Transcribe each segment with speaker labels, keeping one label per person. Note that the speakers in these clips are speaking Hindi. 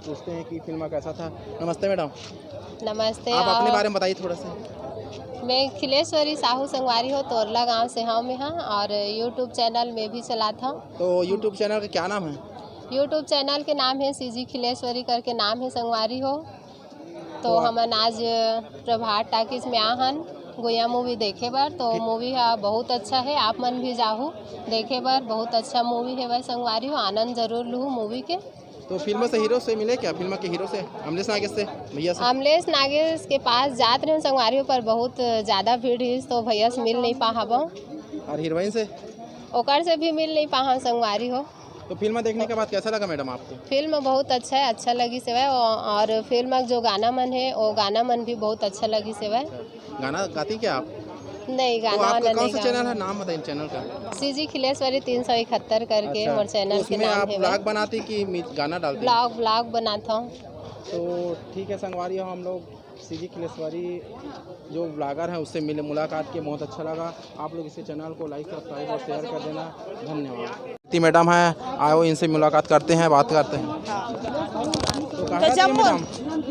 Speaker 1: पूछते हैं कि फिल्म कैसा था। नमस्ते मैडम।
Speaker 2: नमस्ते।
Speaker 1: आप अपने बारे में बताइए थोड़ा सा।
Speaker 2: मैं खिलेश्वरी साहू संगवारी हो, तोरला गांव से हम यहाँ, और यूट्यूब चैनल में भी चलाता हूँ।
Speaker 1: तो यूट्यूब चैनल का क्या नाम है?
Speaker 2: यूट्यूब चैनल के नाम है सीजी खिलेश्वरी करके नाम है संगवारी हो। तो हमन आज प्रभात टाकिज में आहन गोया मूवी देखे बर। तो मूवी है बहुत अच्छा है, आप मन भी जाहू देखे बर। बहुत अच्छा मूवी है वह संगवारी हो, आनंद जरूर लूँ मूवी के।
Speaker 1: तो फिल्म से हीरो से मिले क्या? फिल्म के हीरो से अमलेश नागेश से, भैया से?
Speaker 2: अमलेश नागेश के पास जात रहे संगवारी पर बहुत ज़्यादा भीड़ है, तो भैया से मिल नहीं पाहब।
Speaker 1: और हीरोइन से?
Speaker 2: ओकर से भी मिल नहीं पाहा संगवारी हो।
Speaker 1: तो फिल्म देखने के बाद कैसा लगा मैडम आपको?
Speaker 2: फिल्म बहुत अच्छा है, अच्छा लगी सेवा। और फिल्म जो गाना मन है वो गाना मन भी बहुत अच्छा लगी सेवा।
Speaker 1: गाना गाती क्या आप?
Speaker 2: नहीं,
Speaker 1: तो
Speaker 2: गाना
Speaker 1: आपका
Speaker 2: वाना
Speaker 1: कौन
Speaker 2: नहीं
Speaker 1: सा चैनल
Speaker 2: गा।
Speaker 1: है? नाम बताइए चैनल का।
Speaker 2: सीजी खिलेश्वरी 371 करके
Speaker 1: अच्छा,
Speaker 2: और चैनल
Speaker 1: तो
Speaker 2: के
Speaker 1: उसमें
Speaker 2: नाम
Speaker 1: आप
Speaker 2: है।
Speaker 1: ब्लॉग बनाती कि गाना डालती?
Speaker 2: ब्लॉग बनाता हूँ।
Speaker 1: तो ठीक है संगवारी हो, हम लोग सीजी खिलेश्वरी जो ब्लॉगर हैं उससे मिले, मुलाकात के बहुत अच्छा लगा। आप लोग इसे चैनल को लाइक सब्सक्राइब और शेयर कर देना। धन्यवाद। मैडम है, आओ इनसे मुलाकात करते हैं, बात करते हैं।
Speaker 3: तो जम्मू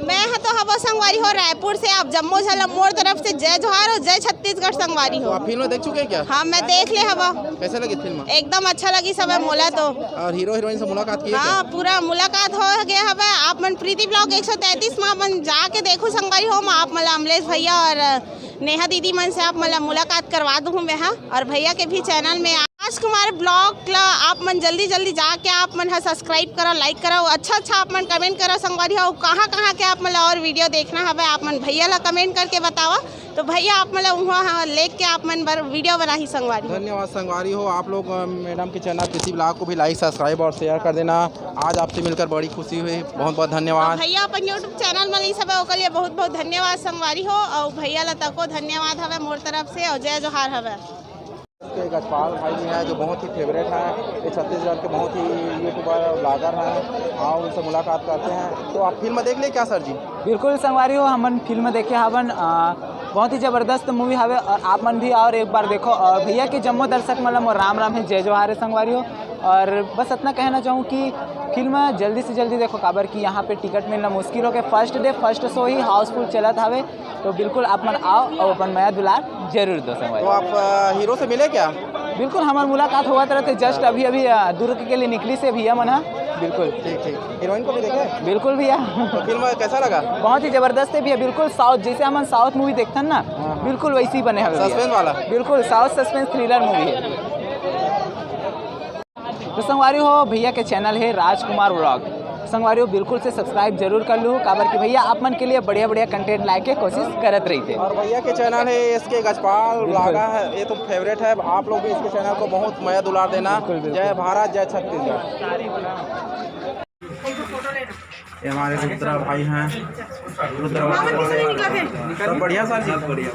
Speaker 3: मैं है तो हवा संगवारी हो रायपुर से। आप जम्मू झलम मोड़ तरफ से जय जोहार और जय छत्तीसगढ़ संगवारी हो।
Speaker 1: तो आप फिल्म देख चुके हैं क्या?
Speaker 3: हाँ, मैं देख ले हवा।
Speaker 1: कैसे लगी फिल्म?
Speaker 3: एकदम अच्छा लगी सब मोला। तो
Speaker 1: और हीरो हीरोइन से मुलाकात की?
Speaker 3: हाँ, पूरा मुलाकात हो गया हवा। आप मन प्रीति ब्लॉग 133 में अपन जाके देखो संगवारी हो। आप मला अमलेश भैया और नेहा दीदी मन से आप मला मुलाकात करवा दूँ मैं। हाँ, और भैया के भी चैनल में राजकुमार ब्लॉग ला आप मन जल्दी जाके आप मन सब्सक्राइब करो, लाइक करो, अच्छा आप मन कमेंट करो संगवारी हो। कहाँ के आप मतलब और वीडियो देखना है आप मन भैया ला कमेंट करके बतावा। तो भैया आप मतलब वहाँ लेके के आप मन वीडियो बना ही संगवारी।
Speaker 1: धन्यवाद संगवारी हो। आप लोग मैडम के चैनल किसी ब्लॉग को भी लाइक सब्सक्राइब और शेयर कर देना। आज आपसे मिलकर बड़ी खुशी हुई, बहुत बहुत धन्यवाद।
Speaker 3: तो भैया अपन यूट्यूब चैनल में सब है लिए बहुत बहुत धन्यवाद संगवारी हो। और भैया ला तको धन्यवाद हवे मोर तरफ से, और जय जोहार हवे।
Speaker 1: गजपाल भाई जी हैं जो बहुत ही फेवरेट हैं, ये छत्तीसगढ़ के बहुत ही यूट्यूबर ब्लॉगर हैं। आओ उनसे मुलाकात करते हैं। तो आप फिल्म देख ले क्या सर जी?
Speaker 4: बिल्कुल संगवारी हो, हमन फिल्म देखे हवन। बहुत ही ज़बरदस्त मूवी हवे और आप मन भी और एक बार देखो। और भैया के जम्मू दर्शक मतलब राम राम है, जय जोहार है संगवारी हो। और बस इतना कहना चाहूँ कि फिल्म जल्दी से जल्दी देखो, काबर कि यहाँ पे टिकट मिलना मुश्किल हो के फर्स्ट डे फर्स्ट शो ही हाउसफुल चलत हवे। तो बिल्कुल आप मन आओ और अपन माया दुलार जरूर दो संगवारी।
Speaker 1: तो आप हीरो से मिले क्या?
Speaker 4: बिल्कुल, हमारी मुलाकात हुआ रहते जस्ट अभी दुर्ग के लिए निकली से भैया मन। बिल्कुल
Speaker 1: ठीक। हीरोइन को भी देखे?
Speaker 4: बिल्कुल भैया।
Speaker 1: तो फिल्म कैसा लगा?
Speaker 4: बहुत ही जबरदस्त है भैया। बिल्कुल साउथ जैसे हम साउथ मूवी देखते हैं ना, बिल्कुल वैसे ही बने हैं।
Speaker 1: सस्पेंस वाला?
Speaker 4: बिल्कुल साउथ सस्पेंस थ्रिलर मूवी है। तो संगवारी हो, भैया के चैनल है राजकुमार ब्लॉग। संगवारी हो बिल्कुल से सब्सक्राइब जरूर कर लूँ, काबर कि भैया आप मन के लिए बढ़िया कंटेंट लाए के कोशिश करत रही थे।
Speaker 1: और भैया के चैनल है इसके गजपाल ब्लॉगर है, ये तो फेवरेट है। आप लोग भी इसके चैनल को बहुत माया दुलार देना। जय भारत, जय छत्तीसगढ़। ये हमारे रुद्रा भाई हैं। रुद्रा सब बढ़िया सर जी? बढ़िया।